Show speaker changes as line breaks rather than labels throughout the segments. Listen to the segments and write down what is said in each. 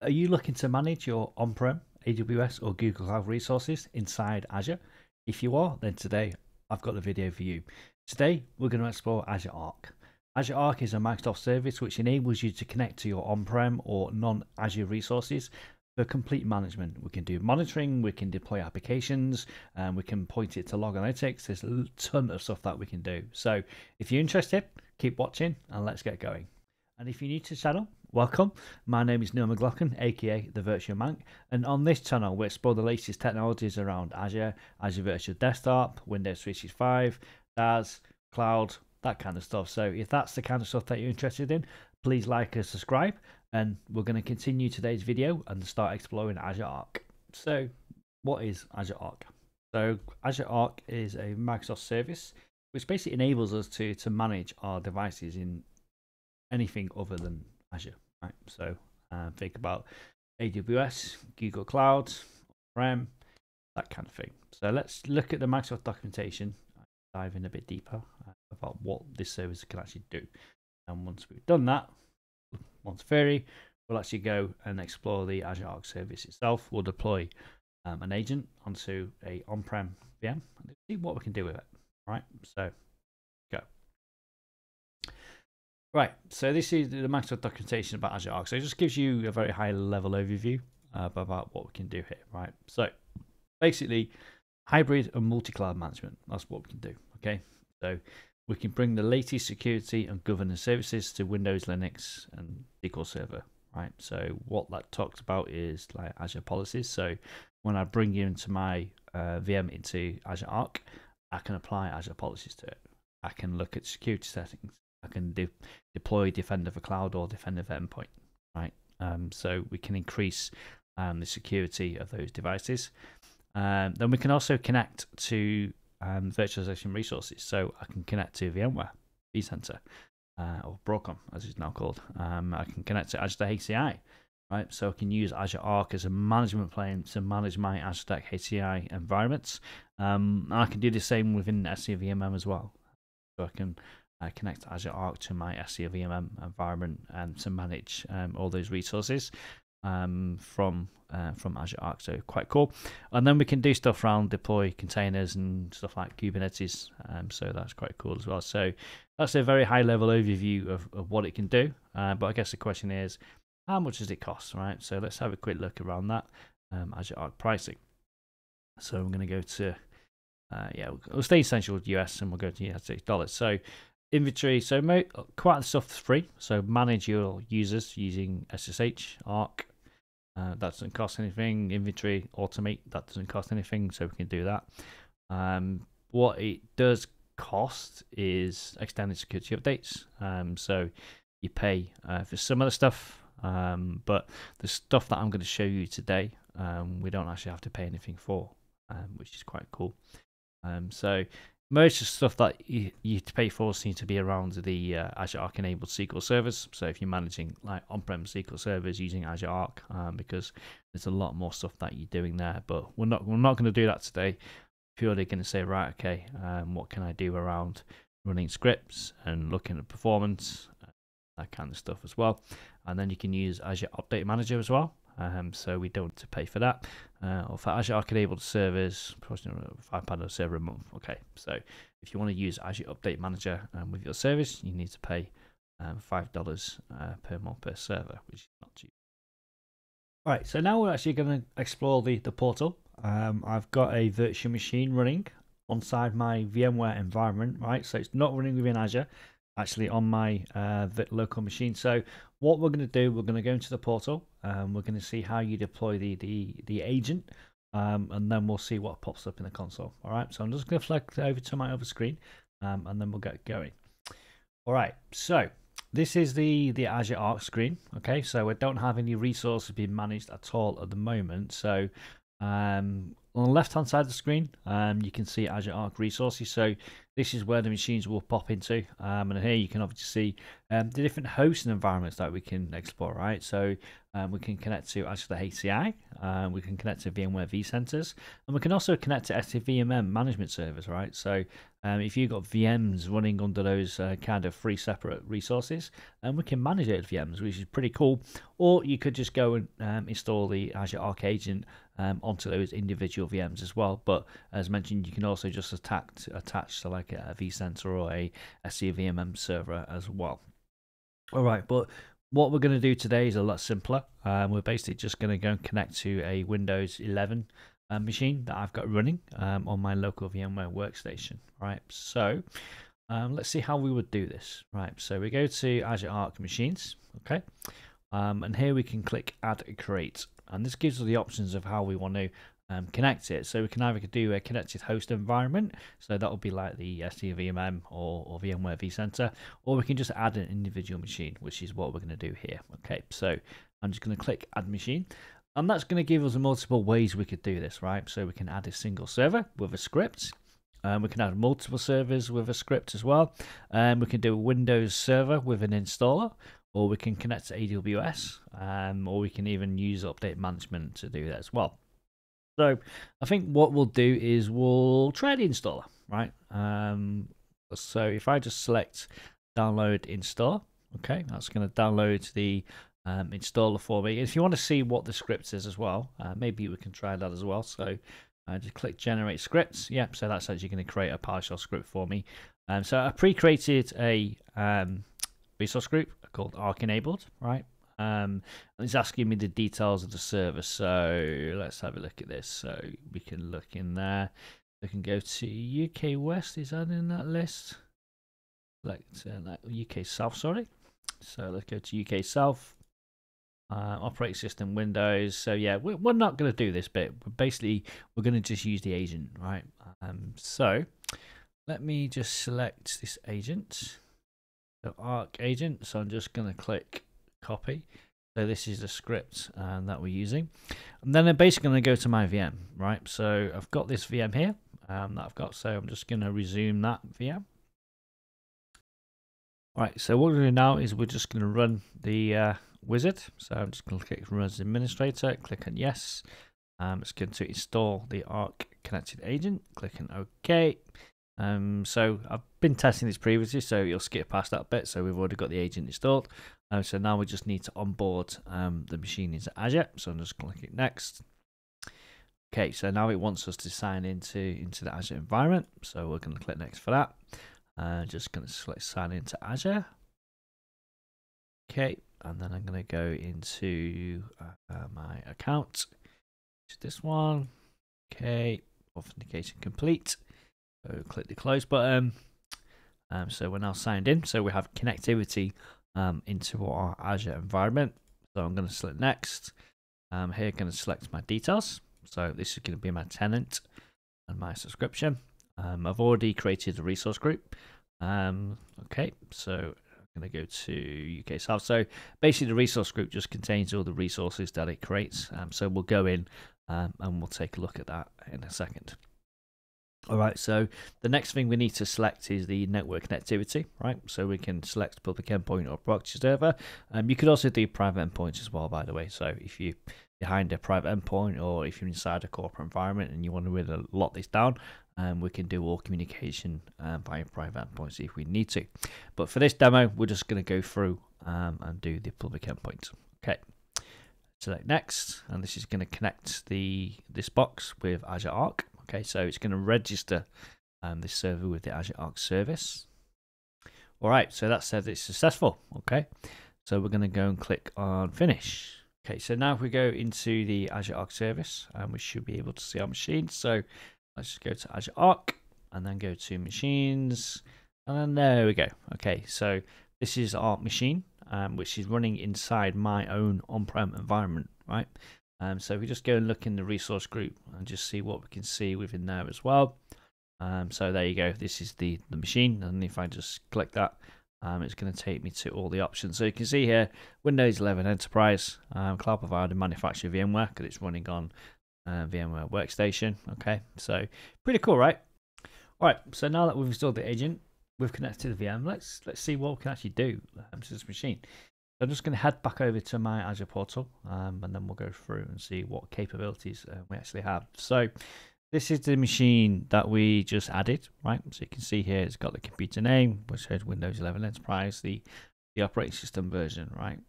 Are you looking to manage your on-prem, AWS or Google Cloud resources inside Azure? If you are, then today I've got the video for you. Today we're going to explore Azure Arc. Azure Arc is a Microsoft service which enables you to connect to your on-prem or non-Azure resources for complete management. We can do monitoring, we can deploy applications, and we can point it to log analytics. There's a ton of stuff that we can do. So if you're interested, keep watching and let's get going. And if you're new to the channel, welcome. My name is Neil McLaughlin, aka The Virtual Manc, and on this channel we explore the latest technologies around Azure, Azure Virtual Desktop, Windows 365, DaaS, cloud, that kind of stuff. So if that's the kind of stuff that you're interested in, please like and subscribe, and we're going to continue today's video and start exploring Azure Arc. So what is Azure Arc? So Azure Arc is a Microsoft service which basically enables us to manage our devices in anything other than Azure, right? So think about AWS, Google Cloud, On-Prem, that kind of thing. So let's look at the Microsoft documentation, dive in a bit deeper about what this service can actually do. And once we've done that, once Theory, we'll actually go and explore the Azure Arc service itself. We'll deploy an agent onto a on-prem VM and see what we can do with it. Right, so go. Right, so this is the Microsoft documentation about Azure Arc. So it just gives you a very high level overview about what we can do here, right? So basically, hybrid and multi-cloud management, that's what we can do, okay? So we can bring the latest security and governance services to Windows, Linux, and SQL Server, right? So what that talks about is like Azure policies. So when I bring you into my VM into Azure Arc, I can apply Azure policies to it. I can look at security settings. I can deploy Defender for Cloud or Defender for Endpoint, right? So we can increase the security of those devices. Then we can also connect to virtualization resources. So I can connect to VMware, vCenter, or Broadcom, as it's now called. I can connect to Azure HCI, right? So I can use Azure Arc as a management plane to manage my Azure Stack HCI environments. And I can do the same within SCVMM as well. So I can connect Azure Arc to my SCVMM environment and to manage all those resources from Azure Arc. So quite cool. And then we can do stuff around deploy containers and stuff like Kubernetes. So that's quite cool as well. So that's a very high level overview of what it can do. But I guess the question is, how much does it cost, right? So let's have a quick look around that. Azure Arc Pricing. So I'm going to go to, we'll stay in Central US and we'll go to United States dollars. So inventory, so quite a the stuff is free. So manage your users using SSH, Arc. That doesn't cost anything. Inventory, automate, that doesn't cost anything. So we can do that. What it does cost is extended security updates. So you pay for some of the stuff, but the stuff that I'm going to show you today, we don't actually have to pay anything for, which is quite cool. So most of the stuff that you have to pay for seems to be around the Azure Arc enabled SQL servers. So if you're managing like on-prem SQL servers using Azure Arc, because there's a lot more stuff that you're doing there. But we're not going to do that today. Purely going to say, right, okay, what can I do around running scripts and looking at performance, that kind of stuff as well. And then you can use Azure Update Manager as well. So we don't have to pay for that. Or for Azure Arc enabled servers, £5 a server a month. Okay, so if you want to use Azure Update Manager with your service, you need to pay $5 per month per server, which is not cheap. All right, so now we're actually going to explore the portal. I've got a virtual machine running inside my VMware environment, right? So it's not running within Azure, actually on my local machine. So what we're going to do, we're going to go into the portal. We're going to see how you deploy the agent, and then we'll see what pops up in the console. All right, so I'm just going to flag over to my other screen, and then we'll get going. All right, so this is the Azure Arc screen. Okay, so we don't have any resources being managed at all at the moment. So on the left hand side of the screen, you can see Azure Arc resources. So this is where the machines will pop into. And here you can obviously see the different hosts and environments that we can explore, right? So we can connect to Azure HCI, we can connect to VMware vCenters, and we can also connect to SCVMM management servers, right? So if you've got VMs running under those kind of three separate resources, and we can manage those VMs, which is pretty cool. Or you could just go and install the Azure Arc agent onto those individual VMs as well. But as mentioned, you can also just attach to like a vCenter or a SCVMM server as well. All right, but what we're going to do today is a lot simpler. We're basically just going to go and connect to a Windows 11 machine that I've got running on my local VMware workstation. Right, so let's see how we would do this. Right, so we go to Azure Arc Machines, okay, and here we can click Add Create, and this gives us the options of how we want to connect it. So we can either do a connected host environment, so that will be like the SCVMM or VMware vCenter, or we can just add an individual machine, which is what we're going to do here. Okay, so I'm just going to click Add Machine, and that's going to give us multiple ways we could do this, right? So we can add a single server with a script. We can add multiple servers with a script as well. We can do a Windows server with an installer, or we can connect to AWS, or we can even use update management to do that as well. So I think what we'll do is we'll try the installer, right? So if I just select download install, okay, that's going to download the installer for me. If you want to see what the script is as well, maybe we can try that as well. So just click generate scripts. Yep, so that's actually going to create a PowerShell script for me. So I pre-created a resource group called Arc enabled, right? And it's asking me the details of the server. So let's have a look at this. So we can look in there. We can go to UK West. Is that in that list? Like UK South, sorry. So let's go to UK South. Operating system Windows. So yeah, we're not going to do this bit. Basically, we're going to just use the agent, right? So let me just select this agent, the Arc agent. So I'm just going to click copy. So this is the script that we're using, and then I'm basically going to go to my VM, right? So I've got this VM here that I've got, so I'm just going to resume that VM. All right, so what we're going to do now is we're just going to run the wizard. So I'm just going to click run as administrator, click on yes. It's going to install the Arc connected agent, clicking OK. So I've been testing this previously, so you'll skip past that bit. So we've already got the agent installed. So now we just need to onboard the machine into Azure. So I'm just clicking next. Okay, so now it wants us to sign into the Azure environment. So we're going to click next for that. Just going to select sign into Azure. Okay, and then I'm going to go into my account. It's this one. Okay, authentication complete. So click the close button. So we're now signed in. So we have connectivity into our Azure environment. So I'm going to select next. Here I'm going to select my details. So this is going to be my tenant and my subscription. I've already created a resource group. Okay, so I'm going to go to UK South. So basically the resource group just contains all the resources that it creates. So we'll go in and we'll take a look at that in a second. All right, so the next thing we need to select is the network connectivity, right? So we can select public endpoint or proxy server. You could also do private endpoints as well, by the way. So if you're behind a private endpoint or if you're inside a corporate environment and you want to really lock this down, we can do all communication via private endpoints if we need to. But for this demo, we're just going to go through and do the public endpoint. Okay, select next, and this is going to connect this box with Azure Arc. Okay, so it's going to register this server with the Azure Arc service. All right, so that said it's successful. Okay, so we're going to go and click on finish. Okay, so now if we go into the Azure Arc service, we should be able to see our machines. So let's just go to Azure Arc and then go to machines, and then there we go. Okay, so this is our machine, which is running inside my own on-prem environment, right? So we just go and look in the resource group and just see what we can see within there as well. So there you go. This is the machine, and if I just click that, it's going to take me to all the options. So you can see here, Windows 11 Enterprise, cloud provider, manufacturer VMware, because it's running on VMware Workstation. Okay, so pretty cool, right? All right, so now that we've installed the agent, we've connected to the VM. Let's see what we can actually do to this machine. So I'm just going to head back over to my Azure portal, and then we'll go through and see what capabilities we actually have. So this is the machine that we just added, right? So you can see here it's got the computer name, which is Windows 11 Enterprise, the operating system version, right?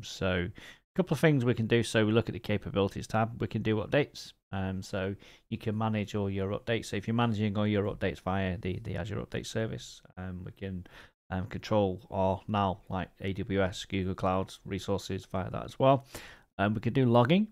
So a couple of things we can do. So we look at the capabilities tab. We can do updates. So you can manage all your updates. So if you're managing all your updates via the Azure Update Service, we can control our now like AWS, Google Cloud resources via that as well. We can do logging.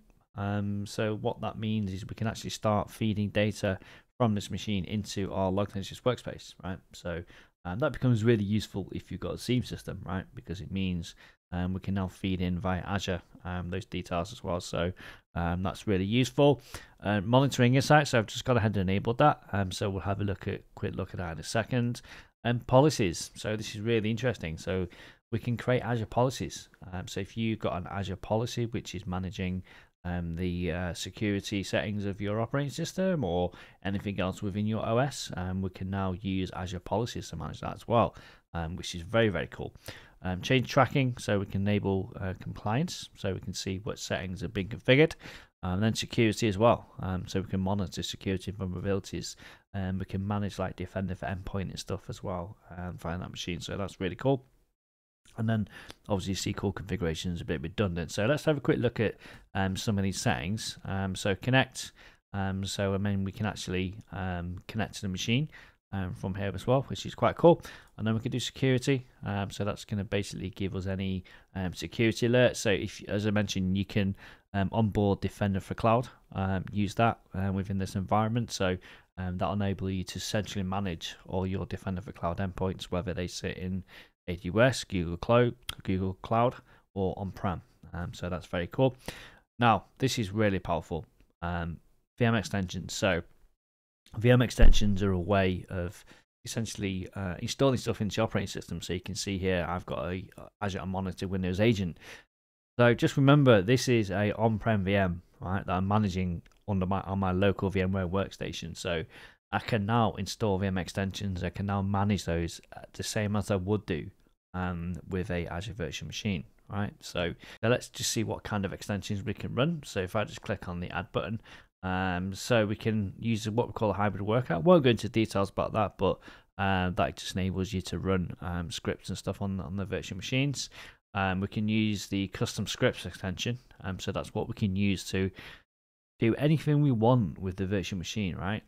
So what that means is we can actually start feeding data from this machine into our Lognesis workspace, right? So that becomes really useful if you've got a SIEM system, right? Because it means we can now feed in via Azure those details as well. So that's really useful. Monitoring insights, so I've just got ahead and enabled that. So we'll have a quick look at that in a second. And policies, so this is really interesting. So we can create Azure policies. So if you've got an Azure policy which is managing the security settings of your operating system or anything else within your OS, we can now use Azure policies to manage that as well, which is very, very cool. Change tracking, so we can enable compliance, so we can see what settings have been configured. And then security as well, so we can monitor security vulnerabilities, and we can manage like Defender for endpoint and stuff as well via that machine. So that's really cool. And then obviously SQL configuration is a bit redundant. So let's have a quick look at some of these settings. So connect. So I mean we can actually connect to the machine from here as well, which is quite cool. And then we can do security. So that's going to basically give us any security alerts. So if, as I mentioned, you can onboard Defender for Cloud, use that within this environment. So that'll enable you to centrally manage all your Defender for Cloud endpoints, whether they sit in AWS, Google Cloud, or on-prem. So that's very cool. Now, this is really powerful. VM extensions. So VM extensions are a way of essentially installing stuff into your operating system. So you can see here, I've got a Azure Monitor Windows agent. So just remember, this is a on-prem VM, right, that I'm managing on my local VMware workstation. So I can now install VM extensions. I can now manage those the same as I would do with a Azure virtual machine, right? So now let's just see what kind of extensions we can run. So if I just click on the add button, so we can use what we call a hybrid workout. I won't go into details about that, but that just enables you to run scripts and stuff on the virtual machines. We can use the custom scripts extension. So that's what we can use to do anything we want with the virtual machine, right?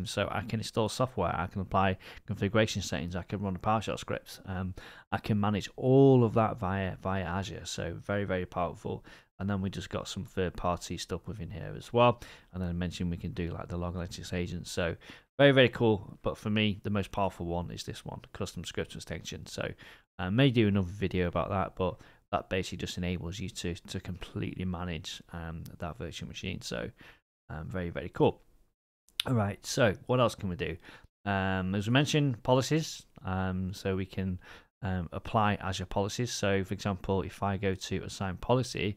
So I can install software, I can apply configuration settings, I can run a PowerShell script, I can manage all of that via Azure. So very, very powerful. And then we just got some third-party stuff within here as well. And then I mentioned we can do like the Lognesis agents. So very, very cool. But for me, the most powerful one is this one, custom scripts extension. So I may do another video about that, but that basically just enables you to completely manage that virtual machine. So very, very cool. All right, so what else can we do? As we mentioned, policies. So we can apply Azure policies. So for example, if I go to assign policy,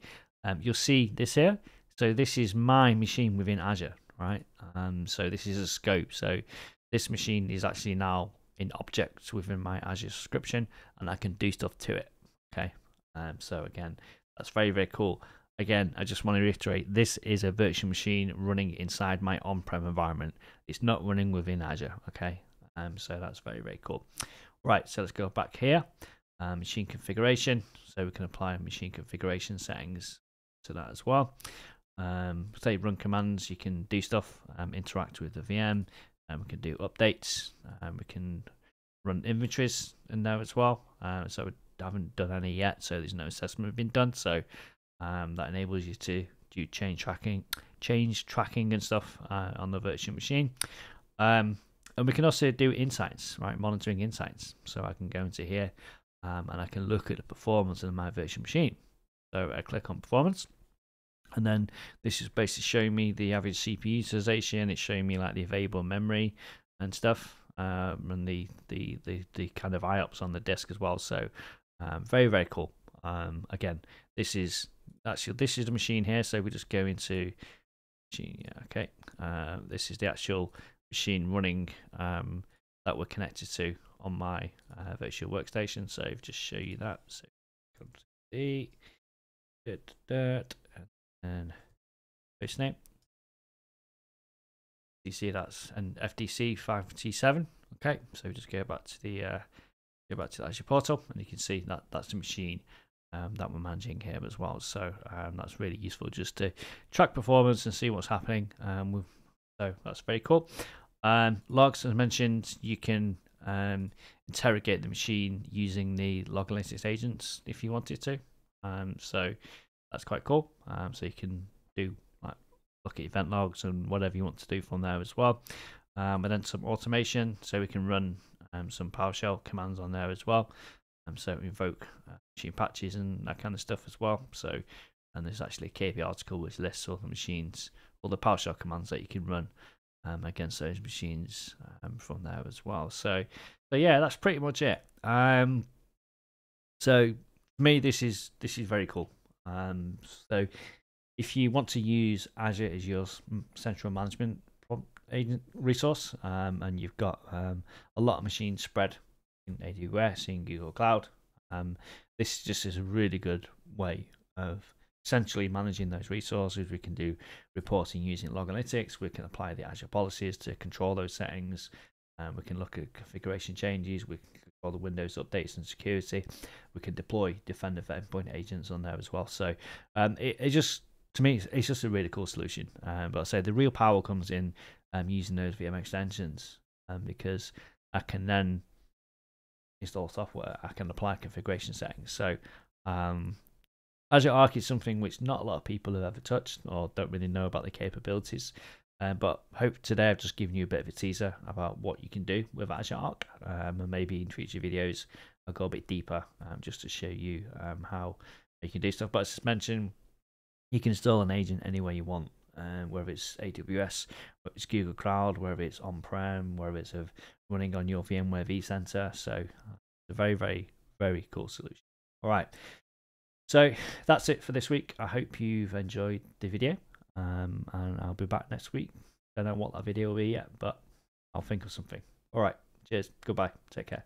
you'll see this here. So this is my machine within Azure, right? So this is a scope. So this machine is actually now in objects within my Azure subscription, and I can do stuff to it. Okay. So again, that's very, very cool. Again, I just want to reiterate, this is a virtual machine running inside my on-prem environment. It's not running within Azure, okay? So that's very, very cool. Right, so let's go back here. Machine configuration. So we can apply machine configuration settings to that as well. Say run commands, you can do stuff, interact with the VM, and we can do updates. We can run inventories in there as well. So we haven't done any yet, so there's no assessment been done. So that enables you to do change tracking and stuff on the virtual machine. And we can also do insights, right? Monitoring insights. So I can go into here and I can look at the performance of my virtual machine. So I click on performance, and then this is basically showing me the average CPU utilization. It's showing me like the available memory and stuff, and the kind of IOPS on the disk as well. So very, very cool. Again, this is the machine here. So we just go into machine. Yeah, okay. This is the actual machine running that we're connected to on my virtual workstation. So just show you that. So come to the and host name. You see that's an FDC 5T7. Okay, so just go back to the Azure portal, and you can see that that's the machine that we're managing here as well. So that's really useful just to track performance and see what's happening. So that's very cool. Logs, as mentioned, you can interrogate the machine using the log analytics agents if you wanted to. So that's quite cool. So you can do look at event logs and whatever you want to do from there as well. And then some automation, so we can run some PowerShell commands on there as well. So invoke machine patches and that kind of stuff as well. So, and there's actually a KV article which lists all the machines, all the PowerShell commands that you can run against those machines from there as well. So yeah, that's pretty much it. So for me, this is very cool. So if you want to use Azure as your central management agent resource, and you've got a lot of machines spread in AWS, in Google Cloud, this just is a really good way of centrally managing those resources. We can do reporting using log analytics. We can apply the Azure policies to control those settings. We can look at configuration changes. We can control the Windows updates and security. We can deploy Defender for endpoint agents on there as well. So it just, to me, it's just a really cool solution. But I say the real power comes in using those VM extensions, because I can then install software. I can apply configuration settings. So Azure Arc is something which not a lot of people have ever touched or don't really know about the capabilities. But hope today I've just given you a bit of a teaser about what you can do with Azure Arc, and maybe in future videos I'll go a bit deeper just to show you how you can do stuff. But as mentioned, you can install an agent anywhere you want, whether it's AWS, whether it's Google Cloud, whether it's on-prem, whether it's running on your VMware vCenter. So it's a very, very, very cool solution. All right, so that's it for this week. I hope you've enjoyed the video, and I'll be back next week. Don't know what that video will be yet, but I'll think of something. All right, cheers, goodbye, take care.